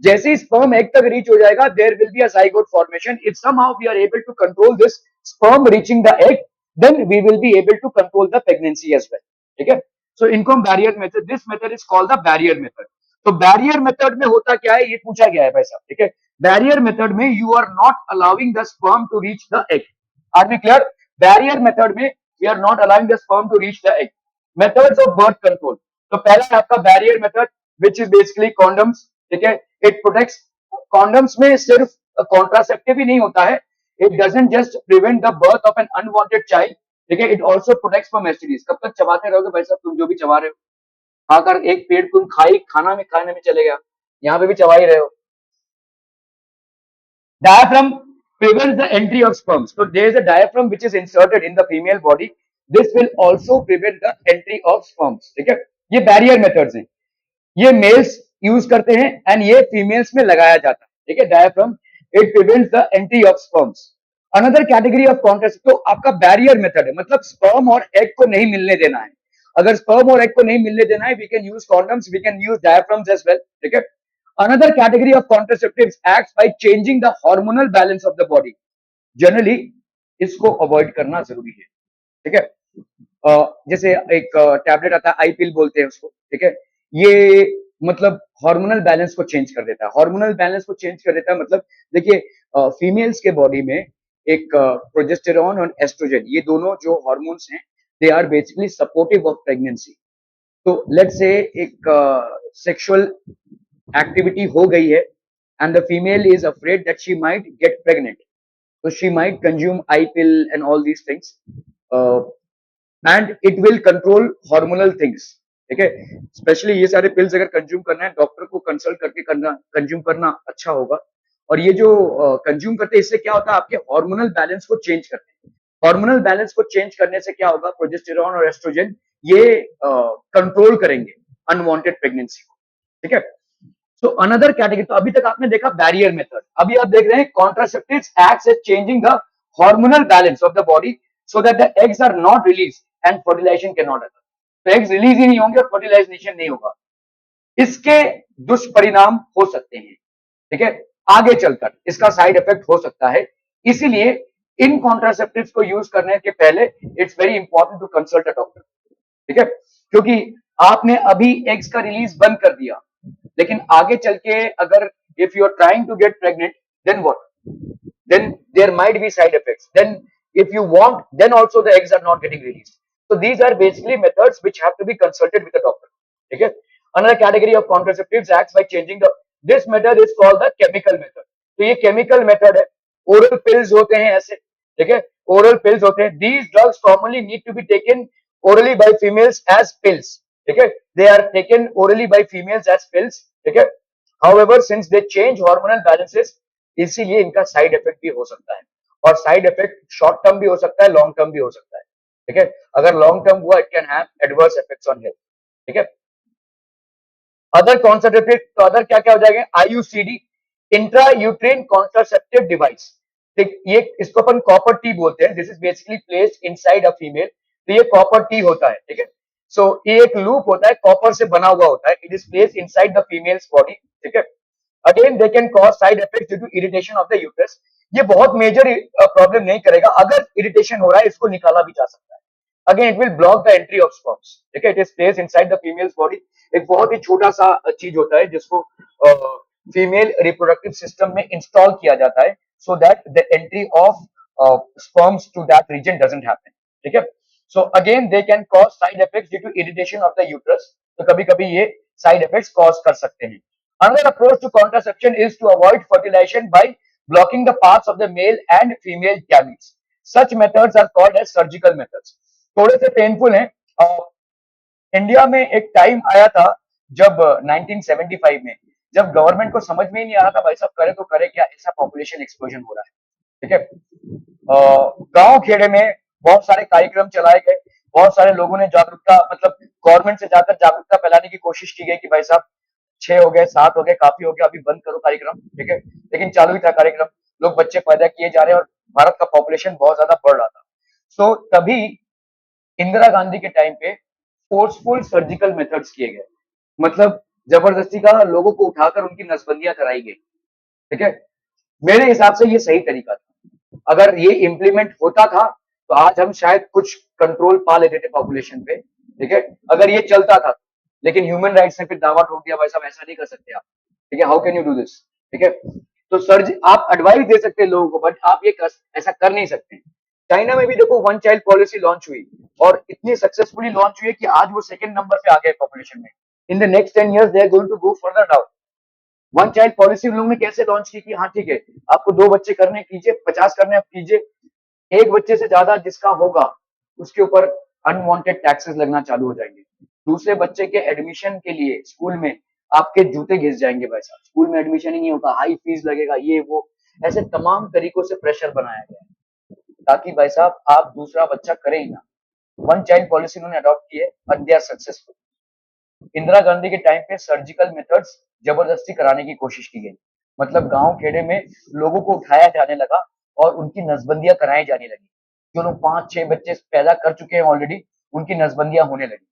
जैसे ही sperm egg तक reach हो जाएगा, there will be a zygote formation. If somehow we are able to control this sperm reaching the egg, then we will be able to control the pregnancy as well. ठीक है, so इनको हम barrier method, this method is called the barrier method. तो barrier method में होता क्या है, ये पूछा गया है भाई साहब। ठीक है, बैरियर मेथड में you are not allowing the sperm to reach the egg. Are we clear? Barrier method में we are not allowing the sperm to reach the egg. Methods of birth control, तो पहला है आपका barrier method which is basically condoms, ठीक है, it protects. Condoms में सिर्फ contraceptive ही नहीं होता है, it doesn't just prevent the birth of an unwanted child, ठीक है, it also protects from STDs. कब तक चबाते रहोगे भाई साहब, तुम जो भी चबा रहे हो, खाकर एक पेट तुम खाना में खाने में चले गया, यहाँ पे भी चबा ही रहे हो। Diaphragm prevents the entry of sperms. So there is a diaphragm which is inserted in the female body. This will also prevent the entry of sperms. ठीक है, ये बैरियर मेथड्स हैं, ये मेल्स यूज करते हैं एंड ये females में लगाया जाता है, ठीक है, diaphragm, it prevents the entry of sperms. Another category of contraceptive, तो आपका बैरियर मेथड है, मतलब स्पर्म और एग को नहीं मिलने देना है। अगर स्पर्म और एग को नहीं मिलने देना है, we can use condoms, we can use diaphragms as well, ठीक है। Another category of contraceptives acts by changing the hormonal balance of the body. Generally इसको अवॉइड करना जरूरी है, ठीक है। जैसे एक टैबलेट आता है, आई पिल बोलते हैं उसको, ठीक है, ये मतलब हार्मोनल बैलेंस को चेंज कर देता है। हार्मोनल बैलेंस को चेंज कर देता है मतलब, देखिए, फीमेल्स के बॉडी में एक प्रोजेस्टेरॉन और एस्ट्रोजन, ये दोनों जो हार्मोन्स हैं, they are basically supportive of pregnancy. तो लेट्स से एक सेक्सुअल एक्टिविटी हो गई है and the female is afraid that she might get pregnant, so she might consume I pill and all these things, uh, and it will control hormonal things, ठीक है। Specially ये सारे pills अगर consume करना है, डॉक्टर को consult करके करना, कंज्यूम करना अच्छा होगा। और ये जो कंज्यूम करते हैं, इससे क्या होता है, आपके हार्मोनल बैलेंस को चेंज करते हैं। हार्मोनल बैलेंस को चेंज करने से क्या होगा, प्रोजेस्टेरॉन और एस्ट्रोजन ये कंट्रोल करेंगे अनवांटेड प्रेगनेंसी को, ठीक है। So another category, तो अभी तक आपने देखा बैरियर मेथड, अभी आप देख रहे हैं contraceptives acts as changing the hormonal balance of the body so that the eggs are not release and fertilization can not occur. तो एग्स रिलीज ही नहीं होंगे और फर्टिलाइजेशन नहीं होगा। इसके दुष्परिणाम हो सकते हैं, ठीक है, आगे चलकर इसका साइड इफेक्ट हो सकता है। इसीलिए इन कॉन्ट्रासेप्टिव्स को यूज करने के पहले it's very important to consult a doctor, ठीक है, क्योंकि आपने अभी एग्स का रिलीज बंद कर दिया, लेकिन आगे चल के अगर if you are trying to get pregnant, then what, then there might be side effects, then if you want, then also the eggs are not getting released. So these are basically methods which have to be consulted with a doctor, okay. Another category of contraceptives acts by changing the, this method is called the chemical method. तो ये chemical method है, oral pills होते हैं ऐसे, ठीक है, oral pills होते हैं। these drugs commonly need to be taken orally by females as pills, ठीक है, they are taken orally by females as pills, ठीक है। however since they change hormonal balances, इसीलिए इनका साइड इफेक्ट भी हो सकता है, और साइड इफेक्ट शॉर्ट टर्म भी हो सकता है, लॉन्ग टर्म भी हो सकता है, ठीक है। अगर लॉन्ग टर्म हुआ, it can have adverse effects on health, ठीक है। अदर कॉन्ट्रासेप्टिव, तो अदर क्या क्या हो जाएगा, IUCD, intra uterine contraceptive device, ये इसको अपन कॉपर टी बोलते हैं। This is basically placed inside a female, तो ये कॉपर टी होता है, ठीक है। सो ये एक लूप होता है, कॉपर से बना हुआ होता है, it is placed inside the female's body, ठीक है। Again they can cause side effect due to irritation of the uterus. ये बहुत मेजर प्रॉब्लम नहीं करेगा, अगर इरिटेशन हो रहा है इसको निकाला भी जा सकता है। Again it will block the entry of sperms, ठीक है, it is placed inside the female's body. एक बहुत ही छोटा सा चीज होता है जिसको फीमेल रिप्रोडक्टिव सिस्टम में इंस्टॉल किया जाता है, so that the entry of sperms to that region doesn't happen, ठीक है। So again they can cause side effects due to irritation of the uterus, तो कभी कभी ये साइड इफेक्ट्स कॉज कर सकते हैं। Another approach to contraception is to avoid fertilization by blocking the paths of the male and female gametes. Such methods are called as surgical methods. थोड़े से painful हैं। इंडिया में एक टाइम आया था जब 1975 में, जब गवर्नमेंट को समझ में ही नहीं आ रहा था भाई साहब करे तो करे क्या, ऐसा पॉपुलेशन एक्सप्लोजन हो रहा है, ठीक है। गांव खेड़े में बहुत सारे कार्यक्रम चलाए गए, बहुत सारे लोगों ने जागरूकता, मतलब गवर्नमेंट से जाकर जागरूकता फैलाने की कोशिश की गई कि भाई साहब 6 हो गए, 7 हो गए, काफी हो गया, अभी बंद करो कार्यक्रम, ठीक है। लेकिन चालू ही था कार्यक्रम, लोग बच्चे पैदा किए जा रहे हैं और भारत का पॉपुलेशन बहुत ज्यादा बढ़ रहा था। सो तभी इंदिरा गांधी के टाइम पे फोर्सफुल सर्जिकल मेथड्स किए गए, मतलब जबरदस्ती का लोगों को उठाकर उनकी नसबंदियां कराई गई, ठीक है। मेरे हिसाब से ये सही तरीका था। अगर ये इम्प्लीमेंट होता था तो आज हम शायद कुछ कंट्रोल पा लेते थे पॉपुलेशन पे, ठीक है, अगर ये चलता था। लेकिन ह्यूमन राइट्स ने फिर दावा ठोक दिया, भाई साहब ऐसा नहीं कर सकते आप, ठीक है, how can you do this, ठीक है। तो सर्ज आप एडवाइस दे सकते हैं लोगों को, बट आप ये ऐसा कर नहीं सकते, चाइना में भी देखो वन चाइल्ड पॉलिसी लॉन्च हुई और इतनी सक्सेसफुली लॉन्च हुई है कि आज वो सेकंड नंबर पे आ गए पॉपुलेशन में। In the next 10 years they are going to go further down. One child policy उन लोगों ने कैसे लॉन्च की कि हाँ ठीक है, आपको 2 बच्चे करने कीजिए, 50 करने आप कीजिए, एक बच्चे से ज्यादा जिसका होगा उसके ऊपर अनवांटेड टैक्सेस लगना चालू हो जाएंगे। दूसरे बच्चे के एडमिशन के लिए स्कूल में आपके जूते घिस जाएंगे भाई साहब, स्कूल में एडमिशन ही नहीं होगा, हाई फीस लगेगा, ये वो, ऐसे तमाम तरीकों से प्रेशर बनाया गया है ताकि भाई साहब आप दूसरा बच्चा करें ही ना। वन चाइल्ड पॉलिसी उन्होंने अडॉप्ट की है और they are successful. Indira Gandhi के टाइम पे सर्जिकल मेथड्स जबरदस्ती कराने की कोशिश की गई, मतलब गांव खेड़े में लोगों को उठाया जाने लगा और उनकी नसबंदियां कराई जाने लगी। जो लोग 5-6 बच्चे पैदा कर चुके हैं ऑलरेडी, उनकी नसबंदियां होने लगी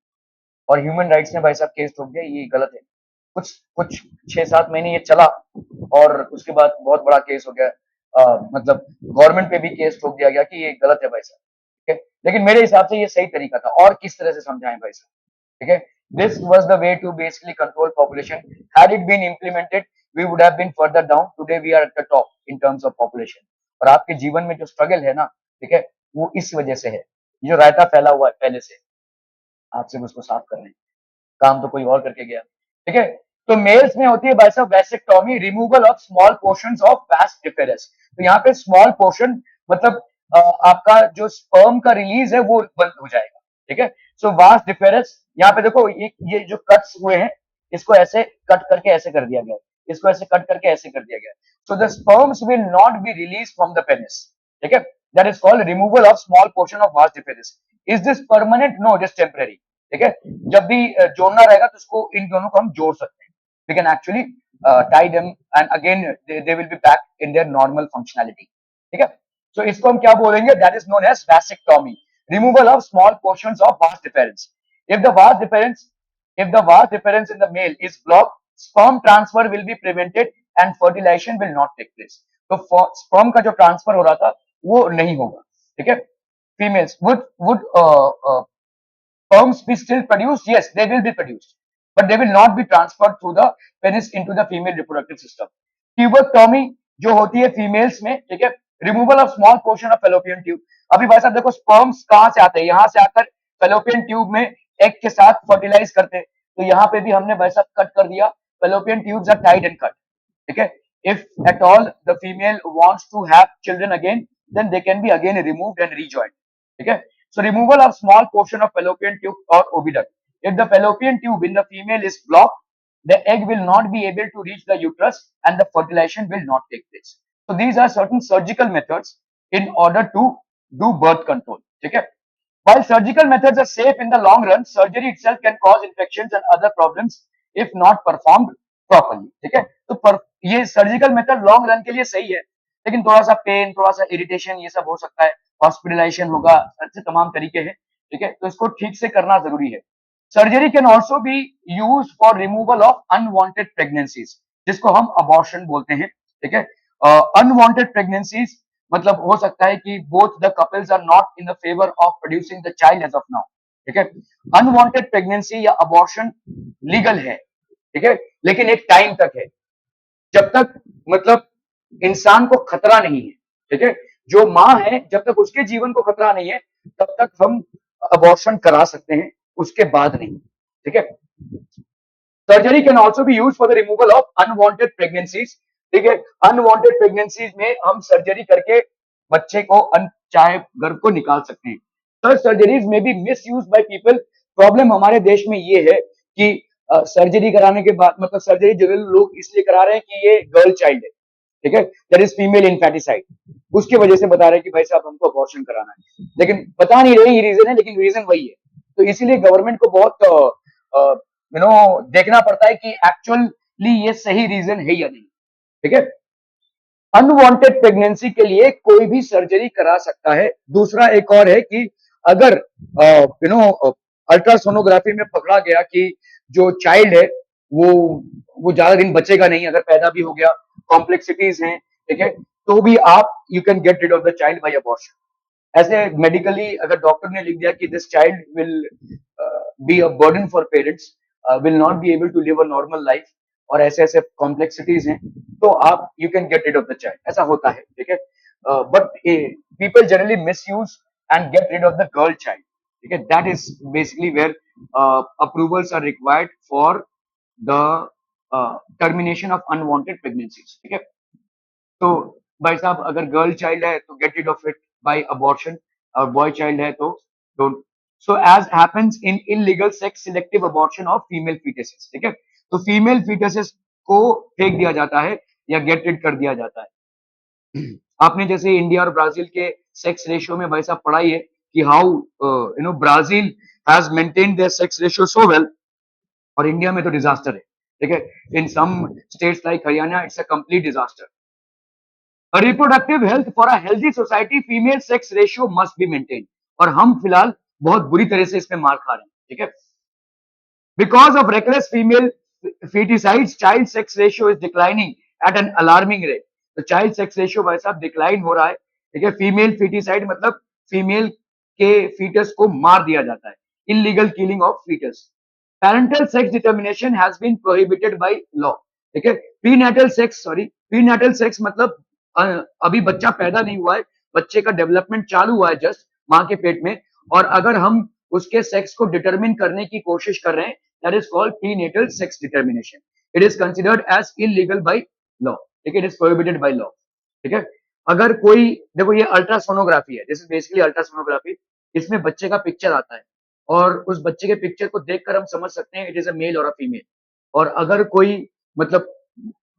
और ह्यूमन राइट्स ने भाई साहब केस ठोक दिया, ये गलत है। कुछ कुछ 6-7 महीने ये चला और उसके बाद बहुत बड़ा केस हो गया। मतलब गवर्नमेंट पे भी केस ठोक दिया गया कि ये गलत है भाई साहब, ठीक है। लेकिन मेरे हिसाब से ये सही तरीका था, और किस तरह से समझाएं भाई साहब, ठीक है। This was the way to basically control population. Had it been implemented we would have been further down, today we are at the top in terms of population. और आपके जीवन में जो स्ट्रगल है ना, ठीक है, वो इस वजह से है। ये जो रायता फैला हुआ है पहले से, आप सिर्फ उसको साफ कर रहे हैं, काम तो कोई और करके गया, ठीक है। तो मेल्स में होती है भाई साहब vasectomy, removal of small portions of vas difference. तो यहाँ पे स्मॉल पोर्शन मतलब आपका जो स्पर्म का रिलीज है वो बंद हो जाएगा, ठीक है। सो वास्ट डिफरेंस, यहाँ पे देखो ये जो कट्स हुए हैं, इसको ऐसे कट करके ऐसे कर दिया गया, इसको ऐसे कट करके ऐसे कर दिया गया। So the sperms will not be release from the penis, ठीक है। That is called removal of small portion of vas deferens. Is this permanent? No, it is temporary, ठीक है। जब भी जोड़ना रहेगा तो इसको, इन दोनों को हम जोड़ सकते हैं। We can actually tie them and again they will be back in their normal functionality, ठीक है। सो इसको हम क्या बोलेंगे? That is known as vasectomy, removal of small portions of vas deferens. If the vas deferens if the vast difference in the male is blocked, sperm transfer will be prevented and fertilization will not take place. तो sperm का जो transfer हो रहा था वो नहीं होगा, ठीक है। females would sperms be still produced? Yes, they will be produced, but they will not be transferred through the penis into the female reproductive system. Tuberctomy जो होती है फीमेल्स में, ठीक है, removal of small portion of fallopian tube. अभी भाई साहब देखो स्पर्म्स कहां से आते हैं? यहां से आकर फेलोपियन ट्यूब में एग के साथ फर्टिलाइज करते हैं। तो यहाँ पे भी हमने भाई साहब कट कर दिया, fallopian tubes are tied and cut, ठीक है। If at all the female wants to have children again, then they can be again removed and rejoined, ठीक है। So removal of small portion of fallopian tube or oviduct. If the fallopian tube in the female is blocked, the egg will not be able to reach the uterus and the fertilization will not take place. So these are certain surgical methods in order to do birth control. ठीक है? While surgical methods are safe in the long run, surgery itself can cause infections and other problems if not performed properly. ठीक है? तो ये surgical method long run के लिए सही है, लेकिन थोड़ा सा पेन, थोड़ा सा इरिटेशन, ये सब हो सकता है, हॉस्पिटलाइजेशन होगा, ऐसे तमाम तरीके हैं, ठीक है। तो इसको ठीक से करना जरूरी है। Surgery can also be use for removal of unwanted pregnancies, जिसको हम अबॉर्शन बोलते हैं, ठीक है। अनवांटेड प्रेगनेंसीज मतलब हो सकता है कि both the couples are not in the favour of producing the child as of now, ठीक है। अनवांटेड प्रेगनेंसी या अबॉर्शन लीगल है, ठीक है, लेकिन एक टाइम तक है, जब तक मतलब इंसान को खतरा नहीं है, ठीक है। जो माँ है, जब तक उसके जीवन को खतरा नहीं है तब तक हम अबॉर्शन करा सकते हैं, उसके बाद नहीं, ठीक है। Surgery can also be use for the removal of unwanted pregnancies, ठीक है। अनवांटेड प्रेगनेंसीज में हम सर्जरी करके बच्चे को अनचाहे गर्भ को निकाल सकते हैं। Such surgeries may be misuse by people. Problem हमारे देश में ये है कि सर्जरी कराने के बाद मतलब सर्जरी जनरल लोग इसलिए करा रहे हैं कि ये गर्ल चाइल्ड है, ठीक है, दैट इज फीमेल इनफेटिसाइड, उसकी वजह से बता रहे हैं कि भाई साहब हमको अबॉर्शन कराना है, लेकिन बता नहीं रहे ये रीजन है, लेकिन रीजन वही है। तो इसीलिए गवर्नमेंट को बहुत देखना पड़ता है कि एक्चुअली ये सही रीजन है या नहीं, ठीक है। अनवांटेड प्रेगनेंसी के लिए कोई भी सर्जरी करा सकता है। दूसरा एक और है कि अगर अल्ट्रासोनोग्राफी में पकड़ा गया कि जो चाइल्ड है वो ज्यादा दिन बचेगा नहीं, अगर पैदा भी हो गया, कॉम्प्लेक्सिटीज हैं, ठीक है, तो भी आप you can get rid of the child by abortion. ऐसे मेडिकली अगर डॉक्टर ने लिख दिया कि this child will be a burden for parents, will not be able to live a normal life, और ऐसे ऐसे कॉम्प्लेक्सिटीज हैं, तो आप you can get rid of the child, ऐसा होता है, ठीक है। but people generally misuse and get rid of the girl child. Okay, that is basically where approvals are required for the termination of unwanted pregnancies. Okay, तो भाई साहब अगर girl child है तो get rid of it by abortion और boy child है तो don't. So as happens in illegal sex selective abortion of female fetuses. ठीक है, तो फीमेल fetuses को फेंक दिया जाता है या गेट rid कर दिया जाता है. आपने जैसे इंडिया और ब्राजील के सेक्स रेशियो में भाई साहब पढ़ा ही है कि how Brazil has maintained their sex ratio so well और इंडिया में तो डिजास्टर है. ठीक है, in some states like Haryana it's a complete disaster. Reproductive health for a healthy society female sex ratio must be maintain. और हम फिलहाल बहुत बुरी तरह से इसमें मार खा रहे हैं. ठीक है, because of reckless female foeticides child sex ratio is declining at an alarming rate. तो चाइल्ड सेक्स रेशियो भाई साहब डिक्लाइन हो रहा है. ठीक है, फीमेल फीटिसाइड मतलब फीमेल के फीटस को मार दिया जाता है. Illegal killing of foetus. Parental sex determination has been prohibited by law. ठीक है, prenatal sex sorry prenatal sex मतलब अभी बच्चा पैदा नहीं हुआ है, बच्चे का डेवलपमेंट चालू हुआ है जस्ट माँ के पेट में, और अगर हम उसके सेक्स को डिटरमिन करने की कोशिश कर रहे हैं, that is called prenatal sex determination. It is considered as illegal by law. ठीक है, it is prohibited by law. ठीक है, अगर कोई देखो ये अल्ट्रासोनोग्राफी है, दिस इज बेसिकली अल्ट्रासोनोग्राफी. इसमें बच्चे का पिक्चर आता है और उस बच्चे के पिक्चर को देखकर हम समझ सकते हैं इट इज अ मेल और अ फीमेल. और अगर कोई मतलब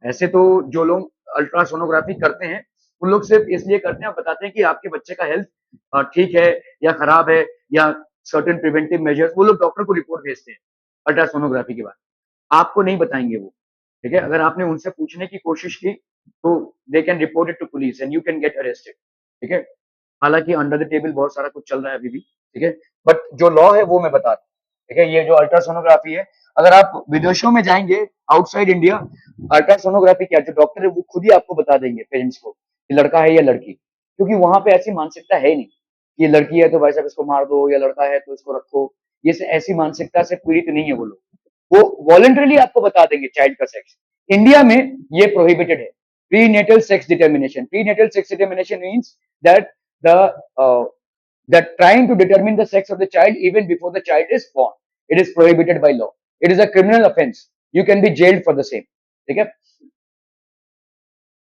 ऐसे तो जो लोग अल्ट्रासोनोग्राफी करते हैं उन लोग सिर्फ इसलिए करते हैं और बताते हैं कि आपके बच्चे का हेल्थ ठीक है या खराब है या सर्टेन प्रिवेंटिव मेजर्स, वो लोग डॉक्टर को रिपोर्ट भेजते हैं अल्ट्रासोनोग्राफी के बाद. आपको नहीं बताएंगे वो. ठीक है, अगर आपने उनसे पूछने की कोशिश की तो they can report it to police and you can get arrested. ठीक है, हालांकि अंडर द टेबल बहुत सारा कुछ चल रहा है अभी भी. ठीक है, बट जो लॉ है वो मैं बता रहा हूँ. ठीक है, ये जो अल्ट्रासोनोग्राफी है, अगर आप विदेशों में जाएंगे आउटसाइड इंडिया, अल्ट्रासोनोग्राफी क्या जो डॉक्टर है वो खुद ही आपको बता देंगे पेरेंट्स को कि लड़का है या लड़की, क्योंकि वहां पे ऐसी मानसिकता है नहीं कि लड़की है तो भाई साहब इसको मार दो या लड़का है तो इसको रखो. ये ऐसी मानसिकता से पीड़ित नहीं है वो लोग. वो वॉलंटरली आपको बता देंगे चाइल्ड का सेक्स. इंडिया में ये प्रोहिबिटेड है. Prenatal sex determination. Prenatal sex determination means that the uh, that trying to determine the sex of the child even before the child is born. It is prohibited by law. It is a criminal offense. You can be jailed for the same. ठीक है,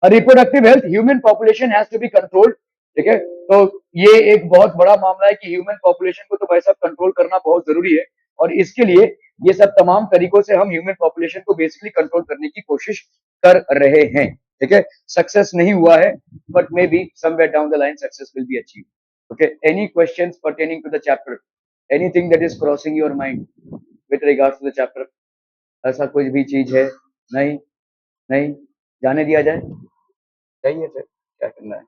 reproductive health human population has to be controlled. ठीक है, तो ये एक बहुत बड़ा मामला है कि ह्यूमन पॉपुलेशन को तो भाई साहब कंट्रोल करना बहुत जरूरी है. और इसके लिए ये सब तमाम तरीकों से हम ह्यूमन पॉपुलेशन को बेसिकली कंट्रोल करने की कोशिश कर रहे हैं. ठीक है, सक्सेस नहीं हुआ है but may be somewhere down the line success will be achieve. Okay, any questions pertaining to the chapter, anything that is crossing your mind with regards to the chapter? ऐसा कुछ भी चीज है? नहीं, नहीं, जाने दिया जाए. सही है, फिर क्या करना है.